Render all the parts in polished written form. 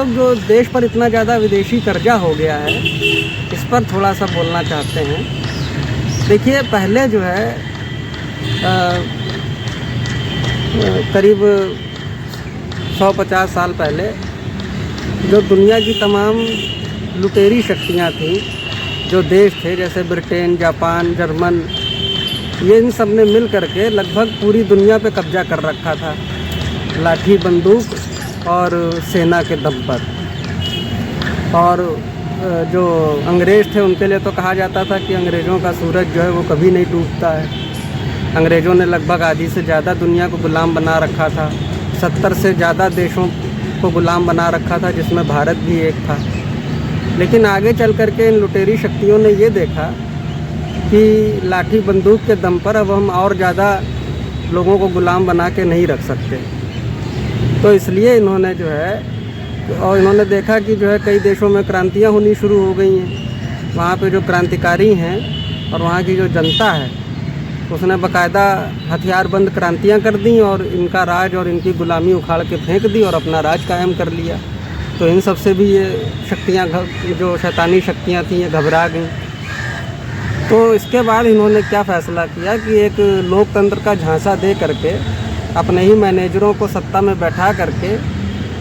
लोग जो देश पर इतना ज़्यादा विदेशी कर्जा हो गया है, इस पर थोड़ा सा बोलना चाहते हैं। देखिए, पहले जो है करीब 150 साल पहले जो दुनिया की तमाम लुटेरी शक्तियाँ थीं, जो देश थे जैसे ब्रिटेन, जापान, जर्मन, ये इन सब ने मिल करके लगभग पूरी दुनिया पे कब्जा कर रखा था, लाठी बंदूक और सेना के दम पर। और जो अंग्रेज़ थे उनके लिए तो कहा जाता था कि अंग्रेज़ों का सूरज जो है वो कभी नहीं डूबता है। अंग्रेज़ों ने लगभग आधी से ज़्यादा दुनिया को गुलाम बना रखा था, 70 से ज़्यादा देशों को गुलाम बना रखा था, जिसमें भारत भी एक था। लेकिन आगे चल कर के इन लुटेरी शक्तियों ने ये देखा कि लाठी बंदूक के दम पर अब हम और ज़्यादा लोगों को गुलाम बना के नहीं रख सकते। तो इसलिए इन्होंने जो है, और इन्होंने देखा कि जो है कई देशों में क्रांतियाँ होनी शुरू हो गई हैं। वहाँ पे जो क्रांतिकारी हैं और वहाँ की जो जनता है, उसने बाकायदा हथियारबंद क्रांतियाँ कर दी और इनका राज और इनकी गुलामी उखाड़ के फेंक दी और अपना राज कायम कर लिया। तो इन सब से भी ये शक्तियाँ, जो शैतानी शक्तियाँ थीं, ये घबरा गईं। तो इसके बाद इन्होंने क्या फ़ैसला किया कि एक लोकतंत्र का झांसा दे करके अपने ही मैनेजरों को सत्ता में बैठा करके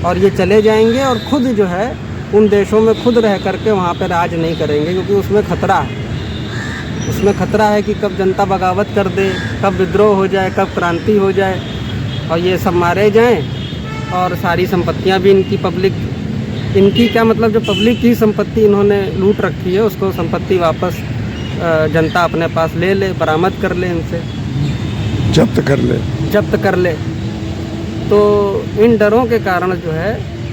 और ये चले जाएंगे और खुद जो है उन देशों में खुद रह करके वहाँ पे राज नहीं करेंगे, क्योंकि उसमें ख़तरा है। उसमें ख़तरा है कि कब जनता बगावत कर दे, कब विद्रोह हो जाए, कब क्रांति हो जाए और ये सब मारे जाएं और सारी संपत्तियाँ भी इनकी क्या मतलब जो पब्लिक की संपत्ति इन्होंने लूट रखी है उसको संपत्ति वापस जनता अपने पास ले ले, बरामद कर ले, इनसे जब्त कर ले। तो इन डरों के कारण जो है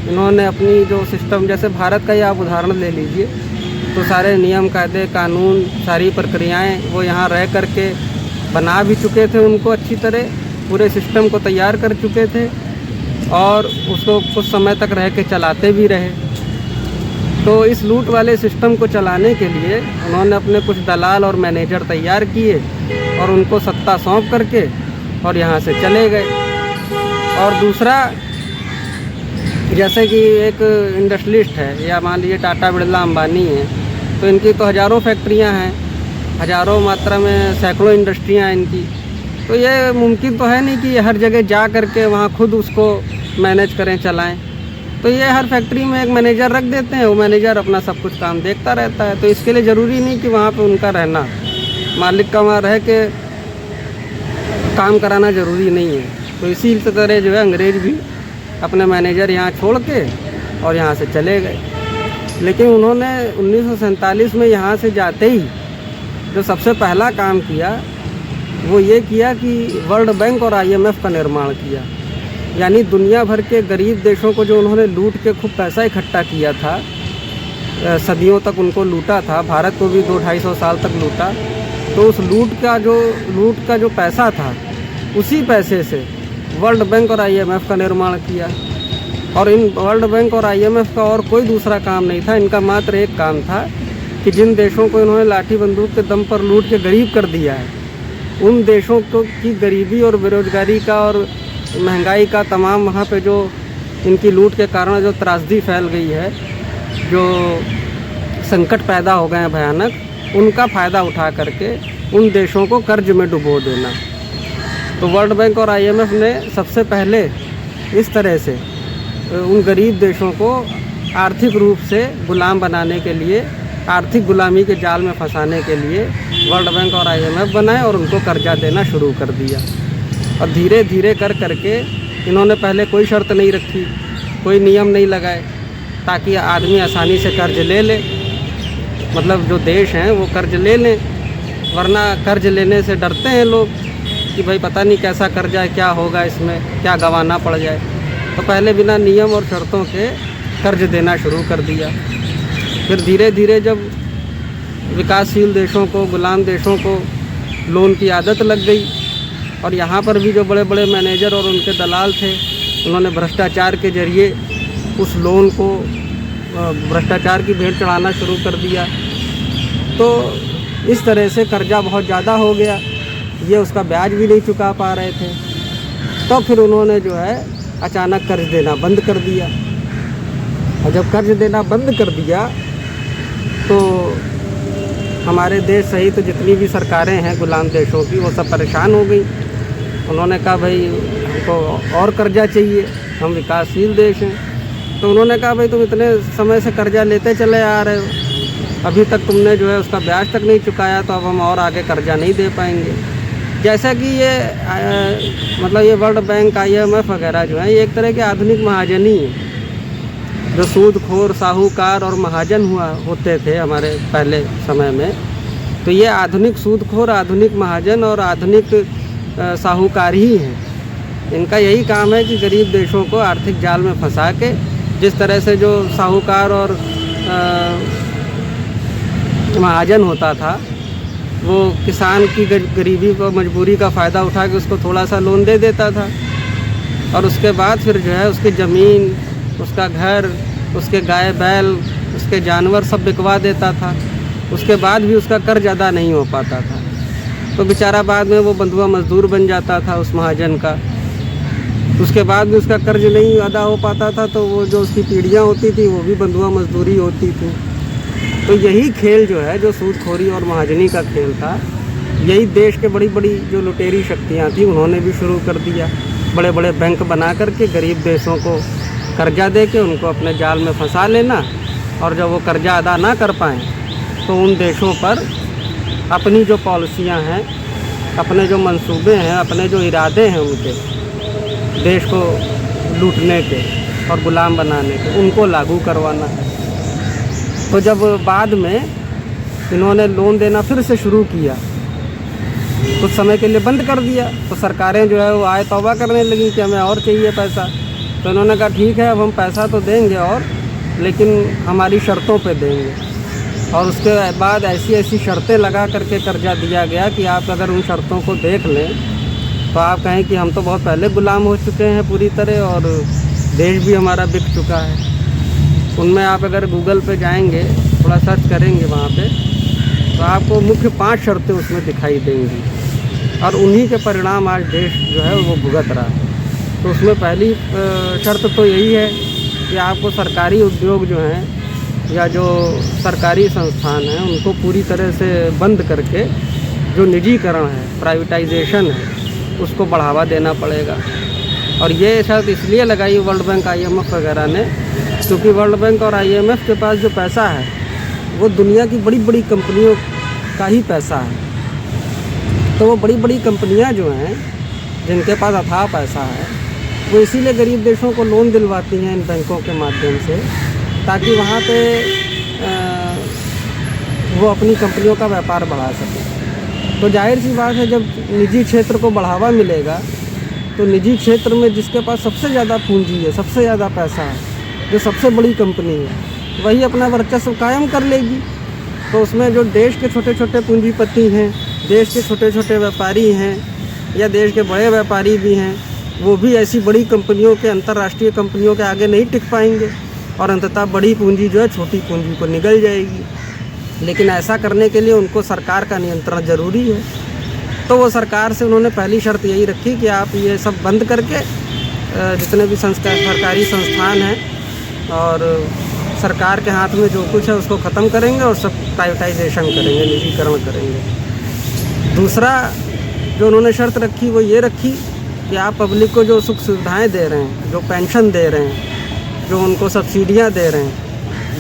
इन्होंने अपनी जो सिस्टम, जैसे भारत का ही आप उदाहरण ले लीजिए, तो सारे नियम, कायदे, कानून, सारी प्रक्रियाएं वो यहाँ रह करके बना भी चुके थे, उनको अच्छी तरह पूरे सिस्टम को तैयार कर चुके थे और उसको कुछ समय तक रह के चलाते भी रहे। तो इस लूट वाले सिस्टम को चलाने के लिए उन्होंने अपने कुछ दलाल और मैनेजर तैयार किए और उनको सत्ता सौंप करके और यहाँ से चले गए। और दूसरा, जैसे कि एक इंडस्ट्रियलिस्ट है या मान लीजिए टाटा, बिरला, अंबानी है, तो इनकी तो हज़ारों फैक्ट्रियाँ हैं, हज़ारों मात्रा में सैकड़ों इंडस्ट्रियाँ हैं इनकी। तो ये मुमकिन तो है नहीं कि हर जगह जा करके वहाँ खुद उसको मैनेज करें, चलाएं। तो ये हर फैक्ट्री में एक मैनेजर रख देते हैं, वो मैनेजर अपना सब कुछ काम देखता रहता है। तो इसके लिए ज़रूरी नहीं कि वहाँ पे उनका रहना, मालिक का वहाँ रह के काम कराना ज़रूरी नहीं है। तो इसी तरह जो है अंग्रेज़ भी अपने मैनेजर यहाँ छोड़ के और यहाँ से चले गए। लेकिन उन्होंने 1947 में यहाँ से जाते ही जो सबसे पहला काम किया वो ये किया कि वर्ल्ड बैंक और IMF का निर्माण किया। यानी दुनिया भर के गरीब देशों को जो उन्होंने लूट के खूब पैसा इकट्ठा किया था, सदियों तक उनको लूटा था, भारत को भी 200-250 साल तक लूटा। तो उस लूट का जो पैसा था, उसी पैसे से वर्ल्ड बैंक और IMF का निर्माण किया। और इन वर्ल्ड बैंक और IMF का और कोई दूसरा काम नहीं था, इनका मात्र एक काम था कि जिन देशों को इन्होंने लाठी बंदूक के दम पर लूट के गरीब कर दिया है, उन देशों को की गरीबी और बेरोज़गारी का और महंगाई का तमाम वहाँ पे जो इनकी लूट के कारण जो त्रासदी फैल गई है, जो संकट पैदा हो गए हैं भयानक, उनका फ़ायदा उठा करके उन देशों को कर्ज में डुबो देना। तो वर्ल्ड बैंक और IMF ने सबसे पहले इस तरह से उन गरीब देशों को आर्थिक रूप से गुलाम बनाने के लिए, आर्थिक गुलामी के जाल में फंसाने के लिए वर्ल्ड बैंक और IMF बनाए और उनको कर्जा देना शुरू कर दिया। और धीरे धीरे कर करके इन्होंने पहले कोई शर्त नहीं रखी, कोई नियम नहीं लगाए, ताकि आदमी आसानी से कर्ज ले ले, मतलब जो देश हैं वो कर्ज ले लें। वरना कर्ज लेने से डरते हैं लोग कि भाई पता नहीं कैसा कर्जा है, क्या होगा इसमें, क्या गंवाना पड़ जाए। तो पहले बिना नियम और शर्तों के कर्ज देना शुरू कर दिया। फिर धीरे धीरे जब विकासशील देशों को, गुलाम देशों को लोन की आदत लग गई और यहाँ पर भी जो बड़े बड़े मैनेजर और उनके दलाल थे, उन्होंने भ्रष्टाचार के जरिए उस लोन को भ्रष्टाचार की भेंट चढ़ाना शुरू कर दिया। तो इस तरह से कर्जा बहुत ज़्यादा हो गया, ये उसका ब्याज भी नहीं चुका पा रहे थे। तो फिर उन्होंने जो है अचानक कर्ज देना बंद कर दिया। और जब कर्ज देना बंद कर दिया तो हमारे देश सहित तो जितनी भी सरकारें हैं गुलाम देशों की, वो सब परेशान हो गई। उन्होंने कहा भाई हमको और कर्जा चाहिए, हम विकासशील देश हैं। तो उन्होंने कहा भाई तुम इतने समय से कर्जा लेते चले आ रहे हो, अभी तक तुमने जो है उसका ब्याज तक नहीं चुकाया, तो अब हम और आगे कर्जा नहीं दे पाएंगे। जैसा कि ये मतलब ये वर्ल्ड बैंक, IMF वगैरह जो है ये एक तरह के आधुनिक महाजनी है, जो सूदखोर, साहूकार और महाजन होते थे हमारे पहले समय में। तो ये आधुनिक सूदखोर, आधुनिक महाजन और आधुनिक साहूकार ही हैं। इनका यही काम है कि गरीब देशों को आर्थिक जाल में फंसा के, जिस तरह से जो साहूकार और महाजन होता था वो किसान की गरीबी को, मजबूरी का फ़ायदा उठा के उसको थोड़ा सा लोन दे देता था, और उसके बाद फिर जो है उसकी ज़मीन, उसका घर, उसके गाय बैल, उसके जानवर सब बिकवा देता था। उसके बाद भी उसका कर्ज अदा नहीं हो पाता था, तो बेचारा बाद में वो बंधुआ मजदूर बन जाता था उस महाजन का। उसके बाद भी उसका कर्ज नहीं अदा हो पाता था, तो वो जो उसकी पीढ़ियाँ होती थी वो भी बंधुआ मजदूरी होती थी। तो यही खेल जो है, जो सूदखोरी और महाजनी का खेल था, यही देश के बड़ी बड़ी जो लुटेरी शक्तियाँ थी उन्होंने भी शुरू कर दिया। बड़े बड़े बैंक बना करके गरीब देशों को कर्जा दे के उनको अपने जाल में फंसा लेना, और जब वो कर्जा अदा ना कर पाएँ तो उन देशों पर अपनी जो पॉलिसियाँ हैं, अपने जो मंसूबे हैं, अपने जो इरादे हैं उनके देश को लूटने के और गुलाम बनाने के, उनको लागू करवाना है। तो जब बाद में इन्होंने लोन देना फिर से शुरू किया, कुछ समय के लिए बंद कर दिया, तो सरकारें जो है वो आए तौबा करने लगी कि हमें और चाहिए पैसा। तो इन्होंने कहा ठीक है, अब हम पैसा तो देंगे और, लेकिन हमारी शर्तों पे देंगे। और उसके बाद ऐसी ऐसी शर्तें लगा करके कर्जा दिया गया कि आप अगर उन शर्तों को देख लें तो आप कहें कि हम तो बहुत पहले गुलाम हो चुके हैं पूरी तरह, और देश भी हमारा बिक चुका है। उनमें आप अगर गूगल पे जाएंगे, थोड़ा सर्च करेंगे वहाँ पे, तो आपको मुख्य 5 शर्तें उसमें दिखाई देंगी, और उन्हीं के परिणाम आज देश जो है वो भुगत रहा है। तो उसमें पहली शर्त तो यही है कि आपको सरकारी उद्योग जो हैं या जो सरकारी संस्थान हैं उनको पूरी तरह से बंद करके जो निजीकरण है, प्राइवेटाइजेशन है, उसको बढ़ावा देना पड़ेगा। और ये शर्त इसलिए लगाई वर्ल्ड बैंक, IMF वगैरह ने, क्योंकि वर्ल्ड बैंक और IMF के पास जो पैसा है वो दुनिया की बड़ी बड़ी कंपनियों का ही पैसा है। तो वो बड़ी बड़ी कंपनियां जो हैं जिनके पास अथाह पैसा है, वो इसीलिए गरीब देशों को लोन दिलवाती हैं इन बैंकों के माध्यम से, ताकि वहाँ पे वो अपनी कंपनियों का व्यापार बढ़ा सकें। तो जाहिर सी बात है, जब निजी क्षेत्र को बढ़ावा मिलेगा तो निजी क्षेत्र में जिसके पास सबसे ज़्यादा पूंजी है, सबसे ज़्यादा पैसा है, जो सबसे बड़ी कंपनी है, वही अपना वर्चस्व कायम कर लेगी। तो उसमें जो देश के छोटे छोटे पूंजीपति हैं, देश के छोटे छोटे व्यापारी हैं, या देश के बड़े व्यापारी भी हैं, वो भी ऐसी बड़ी कंपनियों के, अंतर्राष्ट्रीय कंपनियों के आगे नहीं टिक पाएंगे, और अंततः बड़ी पूंजी जो है छोटी पूंजी को निगल जाएगी। लेकिन ऐसा करने के लिए उनको सरकार का नियंत्रण ज़रूरी है। तो वो सरकार से उन्होंने पहली शर्त यही रखी कि आप ये सब बंद करके जितने भी सरकारी संस्थान हैं और सरकार के हाथ में जो कुछ है उसको ख़त्म करेंगे और सब प्राइवेटाइजेशन करेंगे, निजीकरण करेंगे। दूसरा जो उन्होंने शर्त रखी वो ये रखी कि आप पब्लिक को जो सुख सुविधाएं दे रहे हैं, जो पेंशन दे रहे हैं, जो उनको सब्सिडियां दे रहे हैं,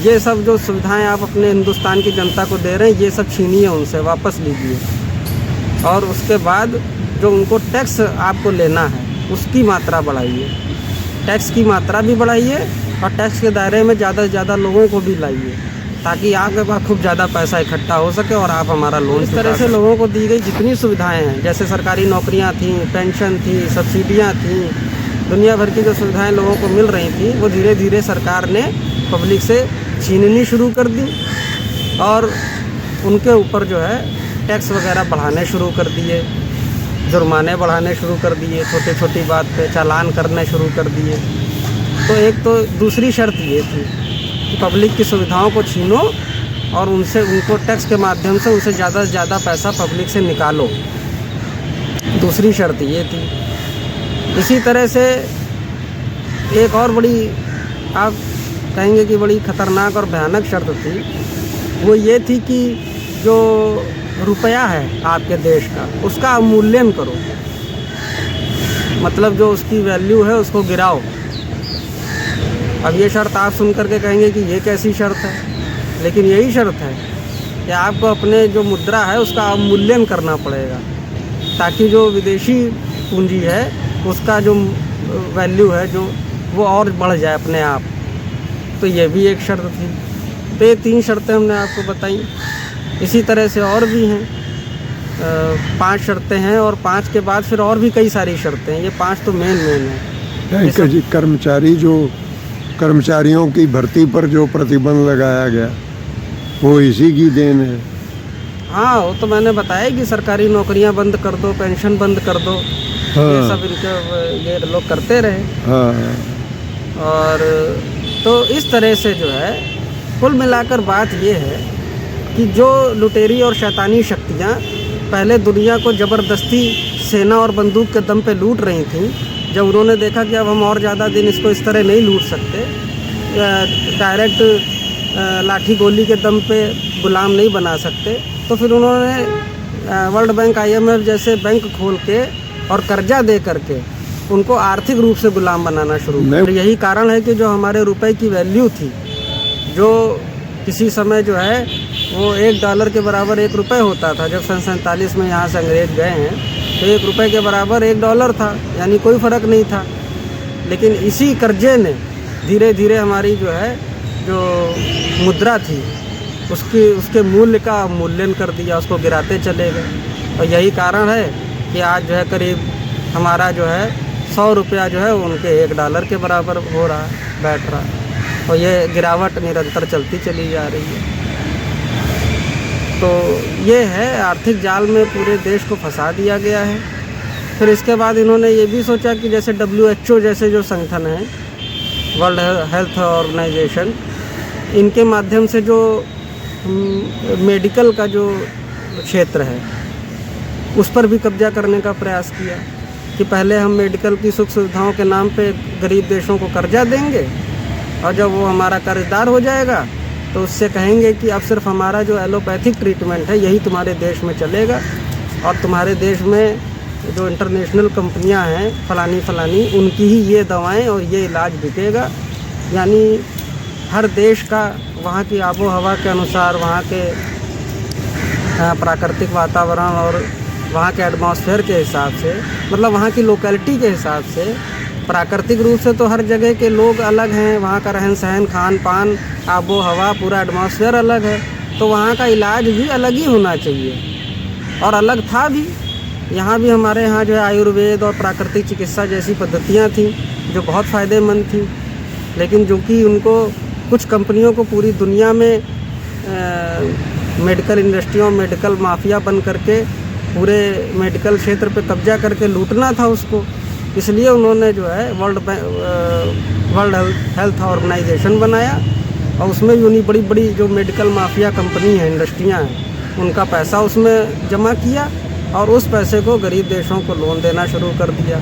ये सब जो सुविधाएं आप अपने हिंदुस्तान की जनता को दे रहे हैं, ये सब छीनिए, उनसे वापस लीजिए। और उसके बाद जो उनको टैक्स आपको लेना है उसकी मात्रा बढ़ाइए, टैक्स की मात्रा भी बढ़ाइए, और टैक्स के दायरे में ज़्यादा से ज़्यादा लोगों को भी लाइए, ताकि आपके पास खूब ज़्यादा पैसा इकट्ठा हो सके और आप हमारा लोन। इस तरह से लोगों को दी गई जितनी सुविधाएं हैं, जैसे सरकारी नौकरियां थीं, पेंशन थी, सब्सिडियां थीं, दुनिया भर की जो सुविधाएं लोगों को मिल रही थी, वो धीरे धीरे सरकार ने पब्लिक से छीननी शुरू कर दी, और उनके ऊपर जो है टैक्स वगैरह बढ़ाने शुरू कर दिए, जुर्माने बढ़ाने शुरू कर दिए, छोटी छोटी बात पे चालान करने शुरू कर दिए। तो एक तो दूसरी शर्त ये थी कि पब्लिक की सुविधाओं को छीनो और उनसे, उनको टैक्स के माध्यम से उनसे ज़्यादा से ज़्यादा पैसा पब्लिक से निकालो। दूसरी शर्त ये थी। इसी तरह से एक और बड़ी आप कहेंगे कि बड़ी खतरनाक और भयानक शर्त थी, वो ये थी कि जो रुपया है आपके देश का, उसका अवमूल्यन करो, मतलब जो उसकी वैल्यू है उसको गिराओ। अब ये शर्त आप सुन करके कहेंगे कि ये कैसी शर्त है, लेकिन यही शर्त है कि आपको अपने जो मुद्रा है उसका अवमूल्यन करना पड़ेगा, ताकि जो विदेशी पूंजी है उसका जो वैल्यू है जो वो और बढ़ जाए अपने आप। तो ये भी एक शर्त थी। तो ये 3 शर्तें हमने आपको बताई। इसी तरह से और भी हैं, 5 शर्तें हैं, और 5 के बाद फिर और भी कई सारी शर्तें हैं। ये 5 तो मेन है। कर्मचारियों की भर्ती पर जो प्रतिबंध लगाया गया वो इसी की देन है। हाँ, वो तो मैंने बताया कि सरकारी नौकरियां बंद कर दो, पेंशन बंद कर दो। हाँ। ये सब इनके ये लोग करते रहे। हाँ। और तो इस तरह से जो है कुल मिलाकर बात ये है कि जो लुटेरी और शैतानी शक्तियाँ पहले दुनिया को ज़बरदस्ती सेना और बंदूक के दम पे लूट रही थीं, जब उन्होंने देखा कि अब हम और ज़्यादा दिन इसको इस तरह नहीं लूट सकते, डायरेक्ट लाठी गोली के दम पे गुलाम नहीं बना सकते, तो फिर उन्होंने वर्ल्ड बैंक, IMF जैसे बैंक खोल के और कर्जा दे करके उनको आर्थिक रूप से गुलाम बनाना शुरू किया। और यही कारण है कि जो हमारे रुपए की वैल्यू थी, जो किसी समय जो है वो $1 के बराबर ₹1 होता था, जब सन 47 में यहाँ से अंग्रेज गए हैं, तो $1 के बराबर $1 था, यानी कोई फ़र्क नहीं था। लेकिन इसी कर्जे ने धीरे धीरे हमारी जो है जो मुद्रा थी उसके मूल्य का अवमूल्यन कर दिया, उसको गिराते चले गए। और यही कारण है कि आज जो है करीब हमारा जो है 100 रुपया जो है उनके $1 के बराबर हो रहा है, बैठ रहा है, और ये गिरावट निरंतर चलती चली जा रही है। तो ये है, आर्थिक जाल में पूरे देश को फंसा दिया गया है। फिर इसके बाद इन्होंने ये भी सोचा कि जैसे WHO जैसे जो संगठन है, वर्ल्ड हेल्थ ऑर्गेनाइजेशन, इनके माध्यम से जो मेडिकल का जो क्षेत्र है उस पर भी कब्जा करने का प्रयास किया कि पहले हम मेडिकल की सुख सुविधाओं के नाम पे गरीब देशों को कर्जा देंगे, और जब वो हमारा कर्जदार हो जाएगा तो उससे कहेंगे कि अब सिर्फ हमारा जो एलोपैथिक ट्रीटमेंट है यही तुम्हारे देश में चलेगा, और तुम्हारे देश में जो इंटरनेशनल कंपनियां हैं फलानी उनकी ही ये दवाएं और ये इलाज बिकेगा। यानी हर देश का वहाँ की आबो हवा के अनुसार, वहाँ के प्राकृतिक वातावरण और वहाँ के एटमॉस्फेयर के हिसाब से, मतलब वहाँ की लोकेलिटी के हिसाब से, प्राकृतिक रूप से तो हर जगह के लोग अलग हैं, वहाँ का रहन सहन, खान पान, आबो हवा, पूरा एटमॉस्फेयर अलग है, तो वहाँ का इलाज भी अलग ही होना चाहिए, और अलग था भी। यहाँ भी हमारे यहाँ जो है आयुर्वेद और प्राकृतिक चिकित्सा जैसी पद्धतियाँ थीं जो बहुत फ़ायदेमंद थी, लेकिन जो कि उनको कुछ कंपनियों को पूरी दुनिया में मेडिकल इंडस्ट्रियों, मेडिकल माफिया बन करके पूरे मेडिकल क्षेत्र पे कब्जा करके लूटना था उसको, इसलिए उन्होंने जो है वर्ल्ड हेल्थ ऑर्गेनाइजेशन बनाया, और उसमें भी उन्हीं बड़ी बड़ी जो मेडिकल माफिया कंपनी हैं, इंडस्ट्रियां हैं, उनका पैसा उसमें जमा किया, और उस पैसे को गरीब देशों को लोन देना शुरू कर दिया।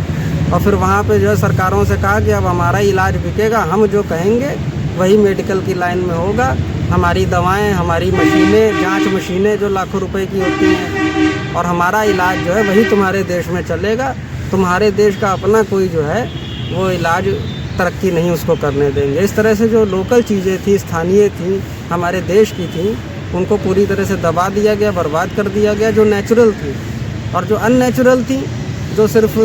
और फिर वहाँ पे जो है सरकारों से कहा कि अब हमारा इलाज बिकेगा, हम जो कहेंगे वही मेडिकल की लाइन में होगा, हमारी दवाएं, हमारी मशीनें, जांच मशीनें जो लाखों रुपए की होती हैं, और हमारा इलाज जो है वही तुम्हारे देश में चलेगा, तुम्हारे देश का अपना कोई जो है वो इलाज तरक्की नहीं उसको करने देंगे। इस तरह से जो लोकल चीज़ें थी, स्थानीय थी, हमारे देश की थी, उनको पूरी तरह से दबा दिया गया, बर्बाद कर दिया गया, जो नेचुरल थी। और जो अननेचुरल थी, जो सिर्फ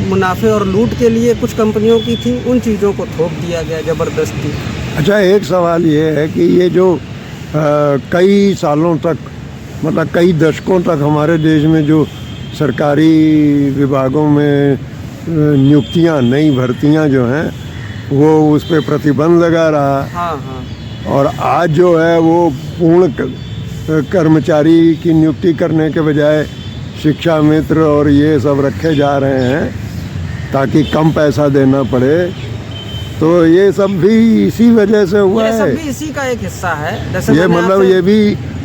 मुनाफे और लूट के लिए कुछ कंपनियों की थी, उन चीज़ों को थोप दिया गया ज़बरदस्ती। अच्छा, एक सवाल ये है कि ये जो कई सालों तक, मतलब कई दशकों तक हमारे देश में जो सरकारी विभागों में नियुक्तियां, नई भर्तियां जो हैं, वो उस पर प्रतिबंध लगा रहा। हाँ हाँ। और आज जो है वो पूर्ण कर्मचारी की नियुक्ति करने के बजाय शिक्षा मित्र और ये सब रखे जा रहे हैं ताकि कम पैसा देना पड़े। तो ये सब भी इसी वजह से हुआ है। ये सब भी इसी का एक हिस्सा है। जैसे ये मतलब ये भी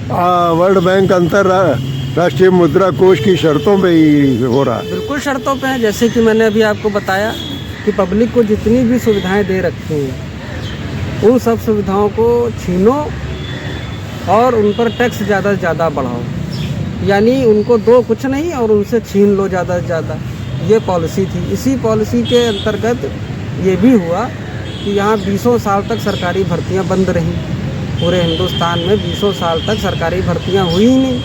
वर्ल्ड बैंक अंतर्राष्ट्रीय मुद्रा कोष की शर्तों पे ही हो रहा है। बिल्कुल शर्तों पे है। जैसे कि मैंने अभी आपको बताया कि पब्लिक को जितनी भी सुविधाएं दे रखी हैं उन सब सुविधाओं को छीनो और उन पर टैक्स ज़्यादा से ज़्यादा बढ़ाओ, यानी उनको दो कुछ नहीं और उनसे छीन लो ज़्यादा से ज़्यादा। ये पॉलिसी थी। इसी पॉलिसी के अंतर्गत ये भी हुआ कि यहाँ 20 साल तक सरकारी भर्तियाँ बंद रहीं। पूरे हिंदुस्तान में 20 साल तक सरकारी भर्तियाँ हुई ही नहीं।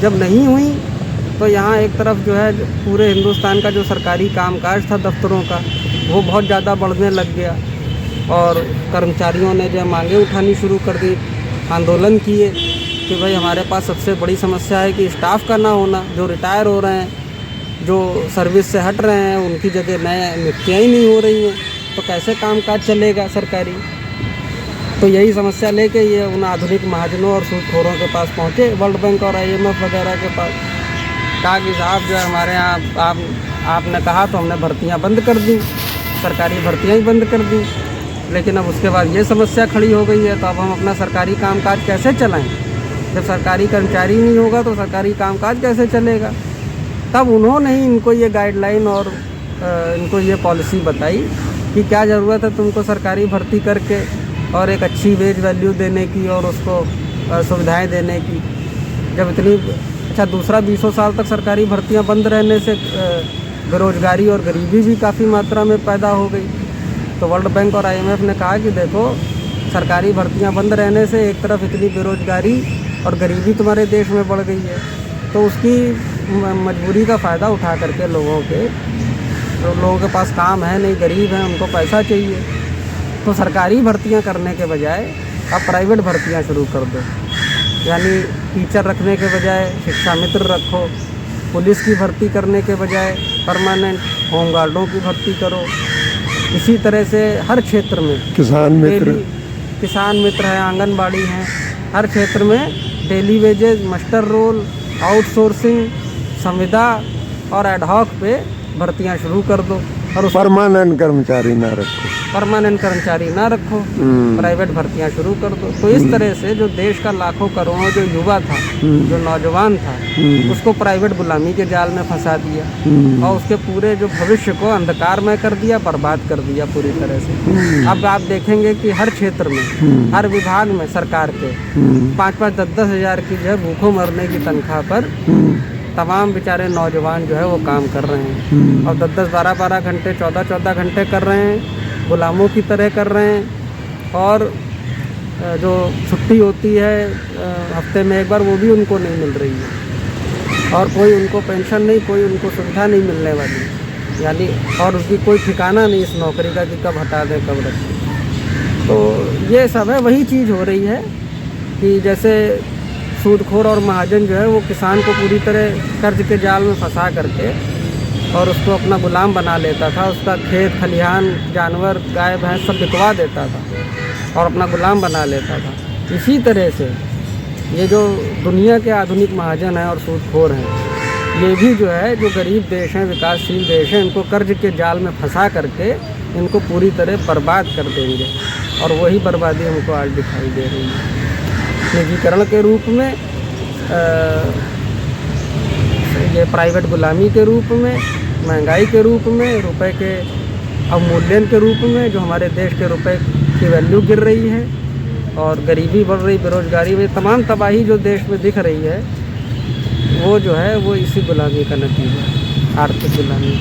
जब नहीं हुई तो यहाँ एक तरफ जो है पूरे हिंदुस्तान का जो सरकारी कामकाज था दफ्तरों का, वो बहुत ज़्यादा बढ़ने लग गया और कर्मचारियों ने जो मांगे उठानी शुरू कर दी, आंदोलन किए कि भाई हमारे पास सबसे बड़ी समस्या है कि स्टाफ का ना होना। जो रिटायर हो रहे हैं, जो सर्विस से हट रहे हैं, उनकी जगह नए नियुक्तियाँ ही नहीं हो रही हैं, तो कैसे कामकाज चलेगा सरकारी। तो यही समस्या लेके ये उन आधुनिक महाजनों और सूदखोरों के पास पहुँचे, वर्ल्ड बैंक और IMF वगैरह के पास। कहा कि साहब जो है हमारे यहाँ आपने कहा तो हमने भर्तियाँ बंद कर दी, सरकारी भर्तियाँ ही बंद कर दी, लेकिन अब उसके बाद ये समस्या खड़ी हो गई है, तो अब हम अपना सरकारी कामकाज कैसे चलाएं। जब सरकारी कर्मचारी नहीं होगा तो सरकारी कामकाज कैसे चलेगा। तब उन्होंने ही इनको ये गाइडलाइन और इनको ये पॉलिसी बताई कि क्या ज़रूरत है तुमको सरकारी भर्ती करके और एक अच्छी वेज वैल्यू देने की और उसको सुविधाएं देने की। जब इतनी अच्छा दूसरा 20 साल तक सरकारी भर्तियां बंद रहने से बेरोज़गारी और गरीबी भी काफ़ी मात्रा में पैदा हो गई। तो वर्ल्ड बैंक और IMF ने कहा कि देखो, सरकारी भर्तियां बंद रहने से एक तरफ इतनी बेरोज़गारी और गरीबी तुम्हारे देश में बढ़ गई है, तो उसकी मजबूरी का फ़ायदा उठा करके लोगों के पास काम है नहीं, गरीब हैं, उनको पैसा चाहिए, तो सरकारी भर्तियां करने के बजाय आप प्राइवेट भर्तियां शुरू कर दो। यानी टीचर रखने के बजाय शिक्षा मित्र रखो, पुलिस की भर्ती करने के बजाय परमानेंट होमगार्डों की भर्ती करो। इसी तरह से हर क्षेत्र में किसान मित्र है, आंगनबाड़ी हैं, हर क्षेत्र में daily wages, master roll, outsourcing, संविदा और एडहॉक पे भर्तियां शुरू कर दो। और परमानेंट कर्मचारी ना रखो, प्राइवेट भर्तियां शुरू कर दो। तो इस तरह से जो देश का लाखों करोड़ों जो युवा था, जो नौजवान था, उसको प्राइवेट गुलामी के जाल में फंसा दिया और उसके पूरे जो भविष्य को अंधकारमय कर दिया, बर्बाद कर दिया पूरी तरह से। अब आप देखेंगे कि हर क्षेत्र में, हर विभाग में सरकार के 5-5, 10-10 हज़ार की जो है भूखों मरने की तनख्वाह पर तमाम बेचारे नौजवान जो है वो काम कर रहे हैं और 10-10, 12-12 घंटे, 14-14 घंटे कर रहे हैं, गुलामों की तरह कर रहे हैं। और जो छुट्टी होती है हफ्ते में एक बार, वो भी उनको नहीं मिल रही है और कोई उनको पेंशन नहीं, कोई उनको सुविधा नहीं मिलने वाली, यानी और उसकी कोई ठिकाना नहीं इस नौकरी का कि कब हटा दें कब रखें। तो ये सब है, वही चीज़ हो रही है कि जैसे सूदखोर और महाजन जो है वो किसान को पूरी तरह कर्ज के जाल में फंसा करके और उसको अपना गुलाम बना लेता था, उसका खेत खलिहान, जानवर, गाय भैंस सब बिकवा देता था और अपना गुलाम बना लेता था। इसी तरह से ये जो दुनिया के आधुनिक महाजन हैं और सूदखोर हैं, ये भी जो है जो गरीब देश हैं, विकासशील देश हैं, इनको कर्ज के जाल में फंसा करके इनको पूरी तरह बर्बाद कर देंगे। और वही बर्बादी हमको आज दिखाई दे रही है, निजीकरण के रूप में, ये प्राइवेट गुलामी के रूप में, महंगाई के रूप में, रुपए के अवमूल्यन के रूप में, जो हमारे देश के रुपए की वैल्यू गिर रही है और गरीबी बढ़ रही, बेरोजगारी में तमाम तबाही जो देश में दिख रही है, वो जो है वो इसी गुलामी का नतीजा, आर्थिक गुलामी।